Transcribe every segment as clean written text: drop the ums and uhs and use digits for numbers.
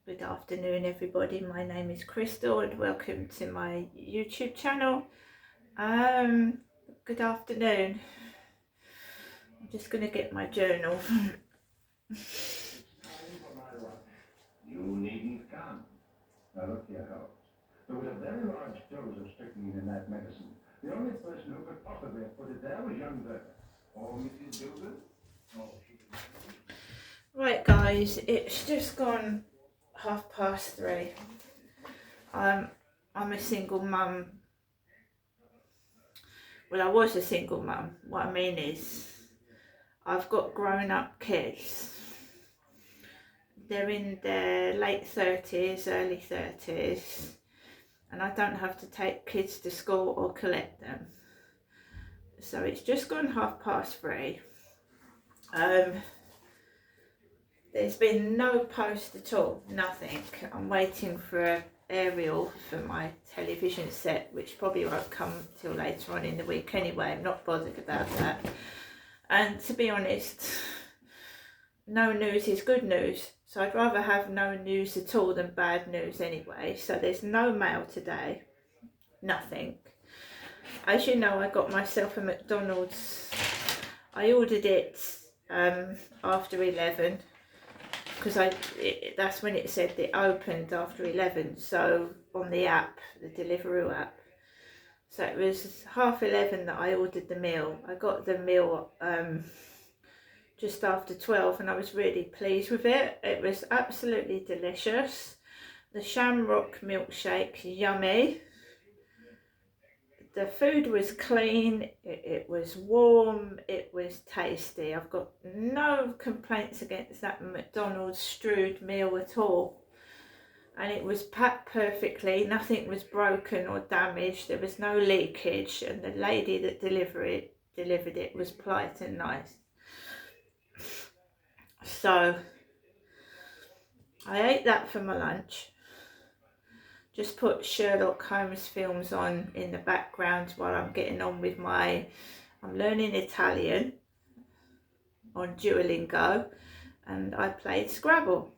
Good afternoon, everybody. My name is Crystal and welcome to my YouTube channel. Good afternoon. I'm just going to get my journal. You needn't come. Now look here, Harold. There was a very large dose of strychnine in that medicine. The only person who could possibly have put it there was young Bertha. Or Mrs. Dugan. Oh, she didn't. Right, guys, it's just gone 3:30. I'm a single mum. Well, I was a single mum. What I mean is, I've got grown-up kids. They're in their late 30s, early 30s, and I don't have to take kids to school or collect them. So it's just gone 3:30. There's been no post at all, nothing. I'm waiting for an aerial for my television set, which probably won't come till later on in the week anyway. I'm not bothered about that. And to be honest, no news is good news. So I'd rather have no news at all than bad news anyway. So there's no mail today, nothing. As you know, I got myself a McDonald's. I ordered it after 11 because that's when it said it opened after 11. So on the app, the Deliveroo app. So it was 11:30 that I ordered the meal. I got the meal just after 12 and I was really pleased with it. It was absolutely delicious. The Shamrock milkshake, yummy. The food was clean, it was warm, it was tasty. I've got no complaints against that McDonald's Strood meal at all. And it was packed perfectly, nothing was broken or damaged, there was no leakage, and the lady that delivered it was polite and nice. So I ate that for my lunch. Just put Sherlock Holmes films on in the background while I'm getting on with I'm learning Italian on Duolingo, and I played Scrabble.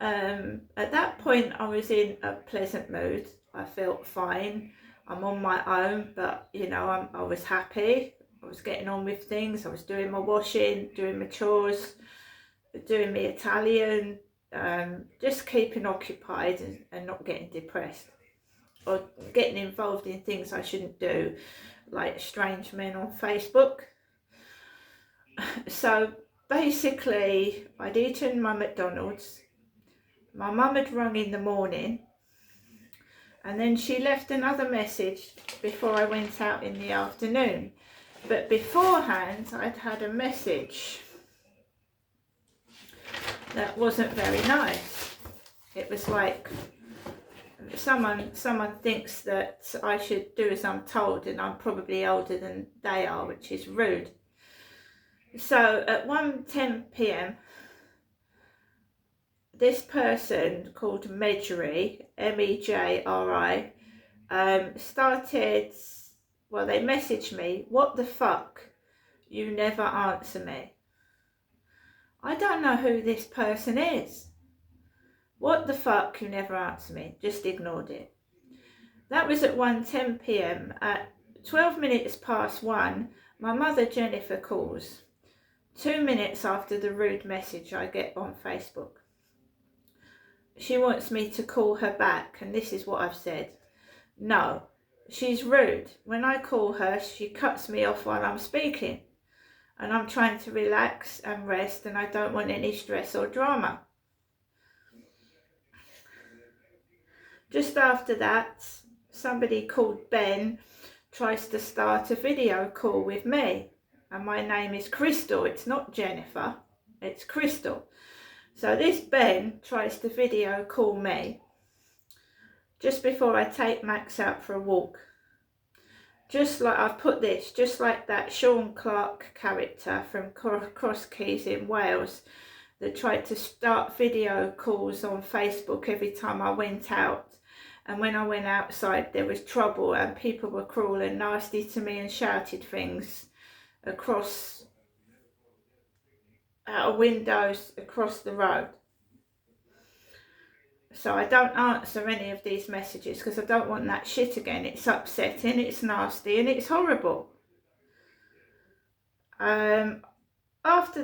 At that point I was in a pleasant mood. I felt fine. I'm on my own, but you know, I was happy. I was getting on with things. I was doing my washing, doing my chores, doing my Italian, just keeping occupied and not getting depressed or getting involved in things I shouldn't do, like strange men on Facebook. So basically I'd eaten my McDonald's, my mum had rung in the morning, and then she left another message before I went out in the afternoon. But beforehand I'd had a message that wasn't very nice. It was like someone thinks that I should do as I'm told, and I'm probably older than they are, which is rude. So at 1:10 p.m. this person called Mejri, Mejri, started, well, they messaged me, "What the fuck, you never answer me." I don't know who this person is. What the fuck, you never answer me. Just ignored it. That was at 1:10 p.m. At 12 minutes past 1, my mother Jennifer calls. 2 minutes after the rude message I get on Facebook. She wants me to call her back, and this is what I've said. No, she's rude. When I call her, she cuts me off while I'm speaking. And I'm trying to relax and rest, and I don't want any stress or drama. Just after that, somebody called Ben tries to start a video call with me. And my name is Crystal, it's not Jennifer, it's Crystal. So this Ben tries to video call me just before I take Max out for a walk. Just like I've put this, just like that Sean Clark character from Cross Keys in Wales that tried to start video calls on Facebook every time I went out. And when I went outside, there was trouble and people were cruel and nasty to me and shouted things across out of windows across the road. So I don't answer any of these messages because I don't want that shit again. It's upsetting, it's nasty, and it's horrible. After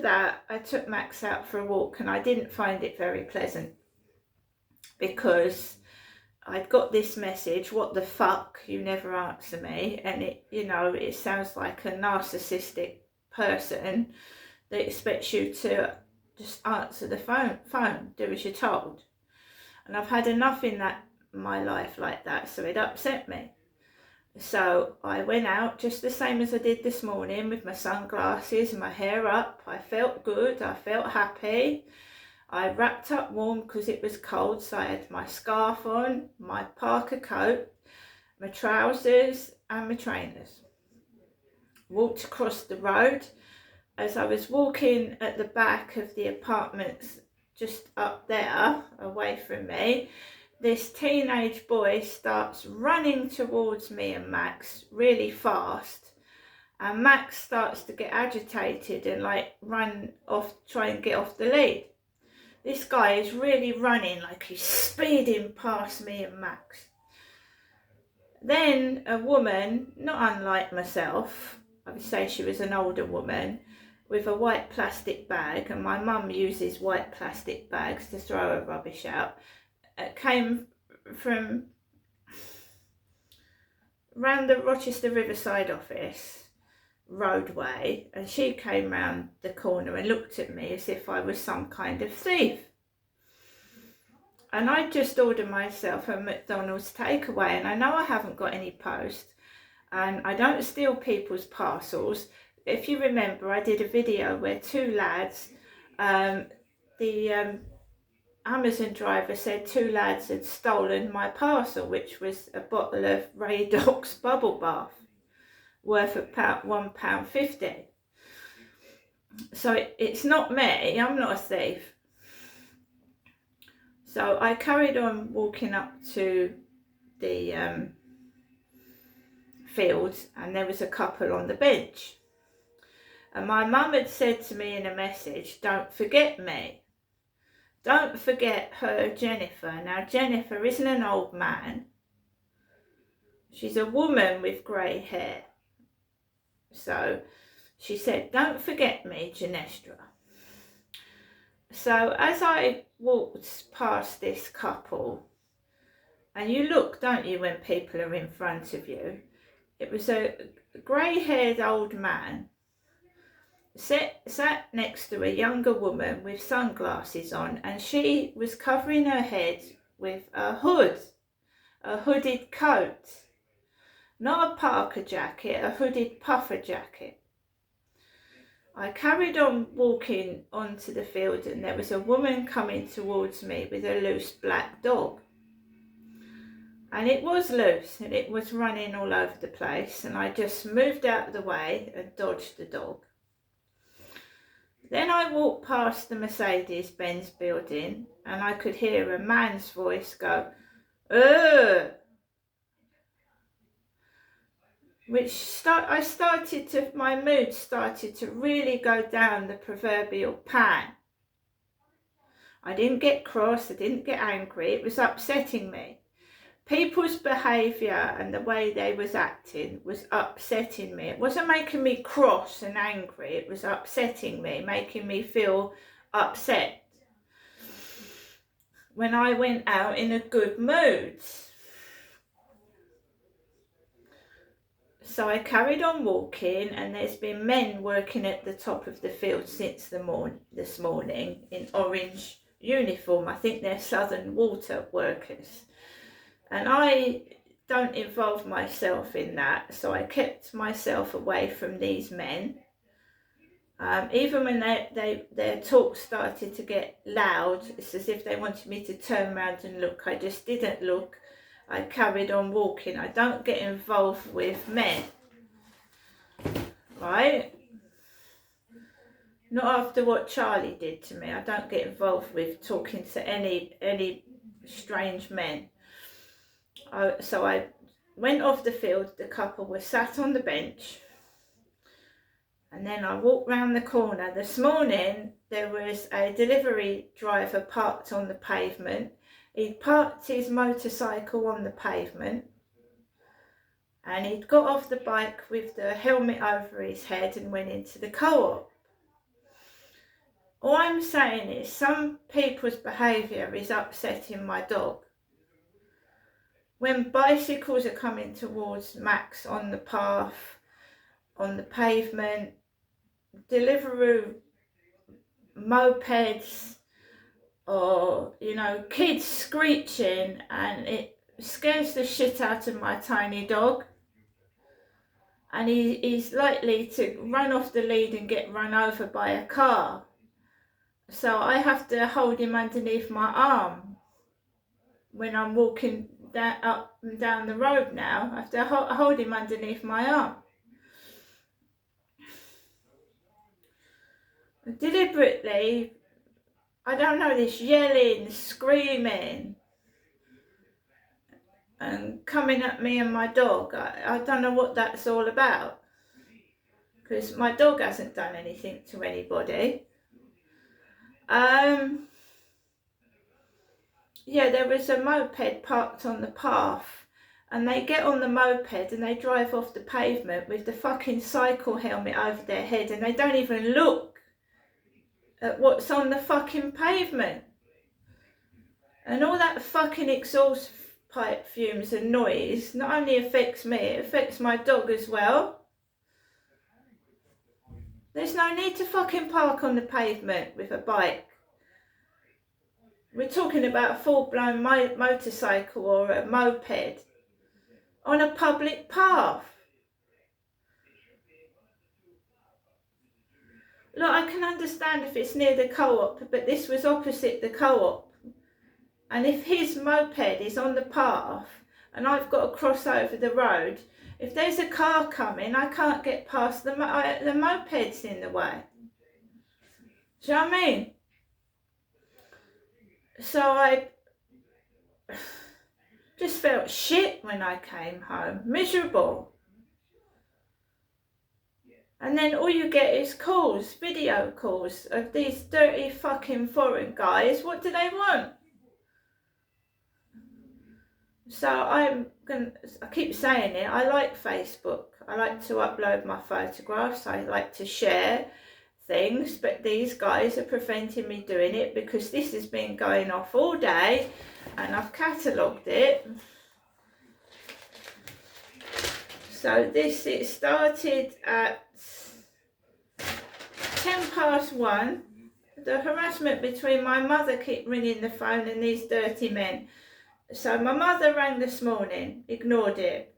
that, I took Max out for a walk, and I didn't find it very pleasant because I'd got this message, what the fuck, you never answer me, and it, you know, it sounds like a narcissistic person that expects you to just answer the phone, do as you're told. And I've had enough in my life like that, so it upset me. So I went out just the same as I did this morning with my sunglasses and my hair up. I felt good, I felt happy. I wrapped up warm because it was cold, so I had my scarf on, my parka coat, my trousers and my trainers. Walked across the road. As I was walking at the back of the apartments just up there, away from me, this teenage boy starts running towards me and Max really fast. And Max starts to get agitated and like run off, try and get off the lead. This guy is really running, like he's speeding past me and Max. Then a woman, not unlike myself, I would say she was an older woman, with a white plastic bag, and my mum uses white plastic bags to throw her rubbish out, came from round the Rochester Riverside office roadway, and she came round the corner and looked at me as if I was some kind of thief. And I just ordered myself a McDonald's takeaway, and I know I haven't got any post, and I don't steal people's parcels. If you remember, I did a video where two lads, the Amazon driver said two lads had stolen my parcel, which was a bottle of Radox bubble bath worth £1.50. So it's not me, I'm not a thief. So I carried on walking up to the fields, and there was a couple on the bench. And my mum had said to me in a message, don't forget me. Don't forget her, Jennifer. Now, Jennifer isn't an old man. She's a woman with grey hair. So she said, don't forget me, Genestra. So as I walked past this couple, and you look, don't you, when people are in front of you, it was a grey-haired old man sat next to a younger woman with sunglasses on, and she was covering her head with a hooded coat, not a parka jacket, a hooded puffer jacket. I carried on walking onto the field, and there was a woman coming towards me with a loose black dog. And it was loose and it was running all over the place, and I just moved out of the way and dodged the dog. Then I walked past the Mercedes-Benz building, and I could hear a man's voice go, "Ugh!" My mood started to really go down the proverbial pan. I didn't get cross, I didn't get angry, it was upsetting me. People's behaviour and the way they was acting was upsetting me. It wasn't making me cross and angry, it was upsetting me, making me feel upset when I went out in a good mood. So I carried on walking, and there's been men working at the top of the field since this morning in orange uniform. I think they're Southern Water workers. And I don't involve myself in that, so I kept myself away from these men. Even when their talk started to get loud, it's as if they wanted me to turn around and look. I just didn't look. I carried on walking. I don't get involved with men, right? Not after what Charlie did to me. I don't get involved with talking to any strange men. So I went off the field, the couple were sat on the bench, and then I walked round the corner. This morning there was a delivery driver parked on the pavement. He'd parked his motorcycle on the pavement and he'd got off the bike with the helmet over his head and went into the co-op. All I'm saying is some people's behaviour is upsetting my dog. When bicycles are coming towards Max on the path, on the pavement, Deliveroo mopeds, or, you know, kids screeching, and it scares the shit out of my tiny dog. And he's likely to run off the lead and get run over by a car. So I have to hold him underneath my arm when I'm walking up and down the road now. I have to hold him underneath my arm. Deliberately, I don't know, this yelling, screaming and coming at me and my dog. I don't know what that's all about, because my dog hasn't done anything to anybody. Yeah, there was a moped parked on the path, and they get on the moped and they drive off the pavement with the fucking cycle helmet over their head, and they don't even look at what's on the fucking pavement. And all that fucking exhaust pipe fumes and noise not only affects me, it affects my dog as well. There's no need to fucking park on the pavement with a bike. We're talking about a full-blown motorcycle or a moped on a public path. Look, I can understand if it's near the co-op, but this was opposite the co-op. And if his moped is on the path and I've got to cross over the road, if there's a car coming, I can't get past the moped's in the way. Do you know what I mean? So I just felt shit when I came home, miserable. And then all you get is calls, video calls of these dirty fucking foreign guys. What do they want? So I keep saying it, I like Facebook. I like to upload my photographs. I like to share things, but these guys are preventing me doing it because this has been going off all day and I've catalogued it. So it started at 1:10. The harassment between my mother kept ringing the phone and these dirty men. So my mother rang this morning, ignored it.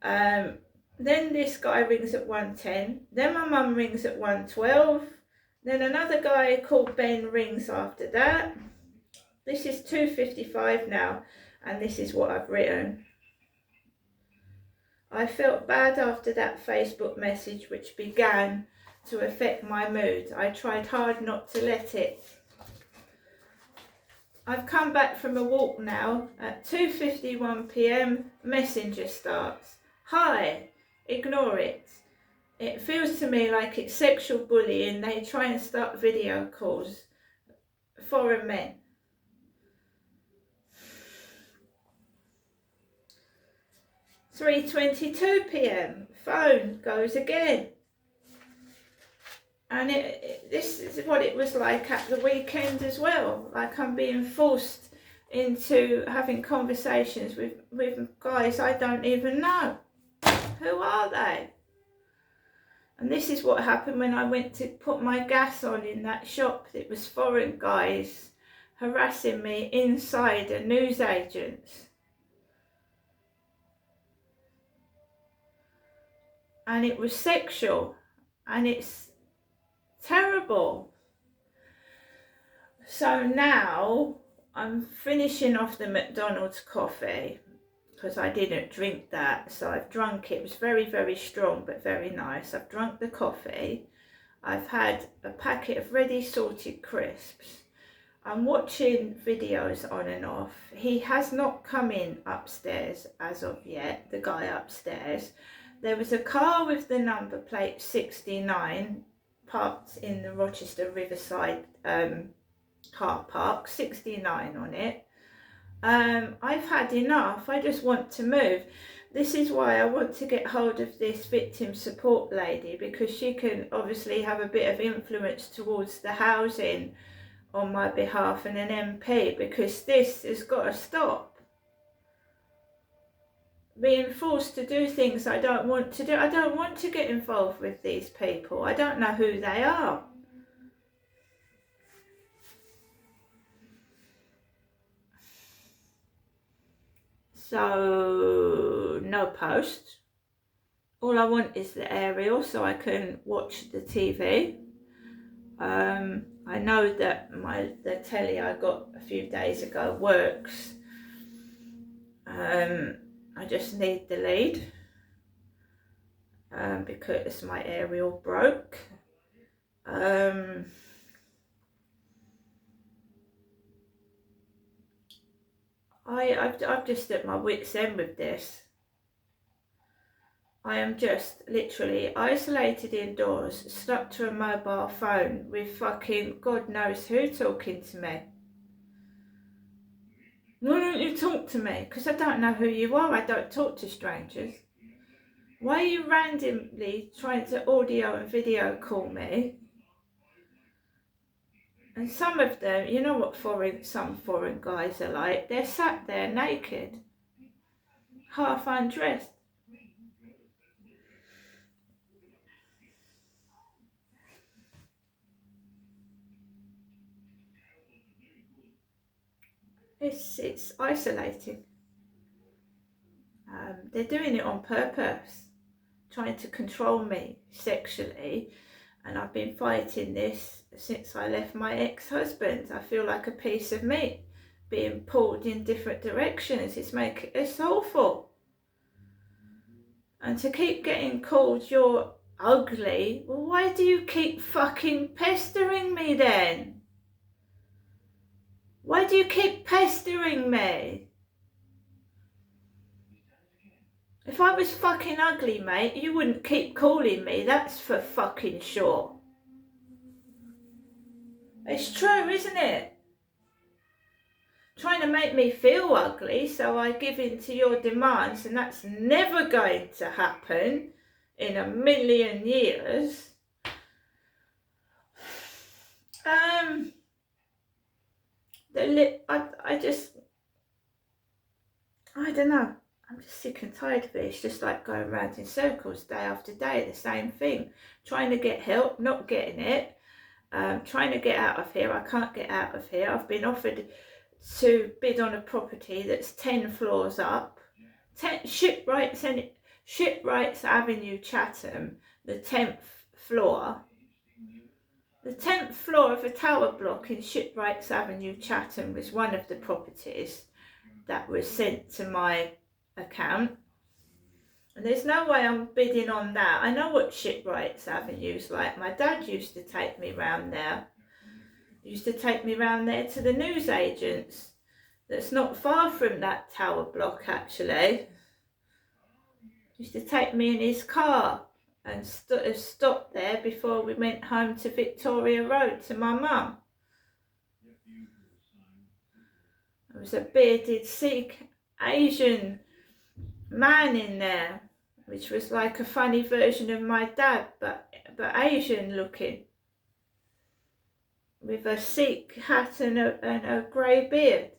Then this guy rings at 1:10. Then my mum rings at 1:12. Then another guy called Ben rings after that. This is 2:55 now, and this is what I've written. I felt bad after that Facebook message which began to affect my mood. I tried hard not to let it. I've come back from a walk now. At 2:51 p.m, Messenger starts. Hi, ignore it. It feels to me like it's sexual bullying. They try and start video calls. Foreign men. 3:22 p.m, phone goes again. And this is what it was like at the weekend as well. Like I'm being forced into having conversations with guys I don't even know. Who are they? And this is what happened when I went to put my gas on in that shop. It was foreign guys harassing me inside, a newsagent's. And it was sexual, and it's terrible. So now I'm finishing off the McDonald's coffee because I didn't drink that, so I've drunk it. It was very, very strong but very nice. I've drunk the coffee. I've had a packet of ready salted crisps. I'm watching videos on and off. He has not come in upstairs as of yet, the guy upstairs. There was a car with the number plate 69 parked in the Rochester Riverside car park, 69 on it. I've had enough. I just want to move. This is why I want to get hold of this victim support lady, because she can obviously have a bit of influence towards the housing on my behalf, and an MP, because this has got to stop. Being forced to do things I don't want to do. I don't want to get involved with these people. I don't know who they are. So, no post. All I want is the aerial so I can watch the TV. I know that the telly I got a few days ago works. I just need the lead because my aerial broke. I've just at my wit's end with this. I am just literally isolated indoors, stuck to a mobile phone with fucking God knows who talking to me. Why don't you talk to me? Because I don't know who you are. I don't talk to strangers. Why are you randomly trying to audio and video call me? And some of them, you know what some foreign guys are like? They're sat there naked, half undressed. It's isolating. They're doing it on purpose, trying to control me sexually, and I've been fighting this since I left my ex-husband. I feel like a piece of meat being pulled in different directions. It's awful. And to keep getting called you're ugly, well, why do you keep fucking pestering me then? Why do you keep pestering me? If I was fucking ugly, mate, you wouldn't keep calling me, that's for fucking sure. It's true, isn't it? Trying to make me feel ugly so I give in to your demands, and that's never going to happen in a million years. I don't know. I'm just sick and tired of it. It's just like going round in circles day after day, the same thing. Trying to get help, not getting it. Trying to get out of here. I can't get out of here. I've been offered to bid on a property that's 10 floors up. Shipwrights Avenue, Chatham, the 10th floor. The 10th floor of a tower block in Shipwrights Avenue, Chatham was one of the properties that was sent to my account. And there's no way I'm bidding on that. I know what Shipwrights Avenue's like. My dad used to take me round there. He used to take me round there to the newsagents. That's not far from that tower block, actually. He used to take me in his car and stopped there before we went home to Victoria Road to my mum. There was a bearded Sikh Asian man in there, which was like a funny version of my dad, but Asian looking, with a Sikh hat and a grey beard.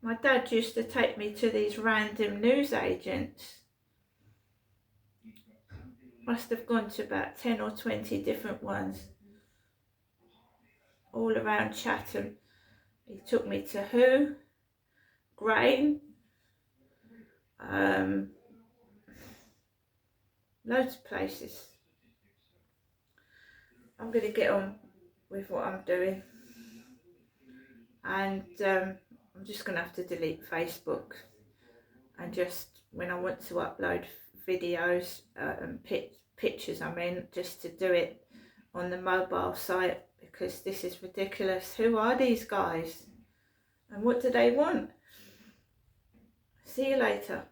My dad used to take me to these random newsagents. Must have gone to about 10 or 20 different ones, all around Chatham. He took me to Who, Grain, loads of places. I'm going to get on with what I'm doing, and I'm just going to have to delete Facebook, and just when I want to upload videos and pictures, just to do it on the mobile site, because this is ridiculous. Who are these guys and what do they want? See you later.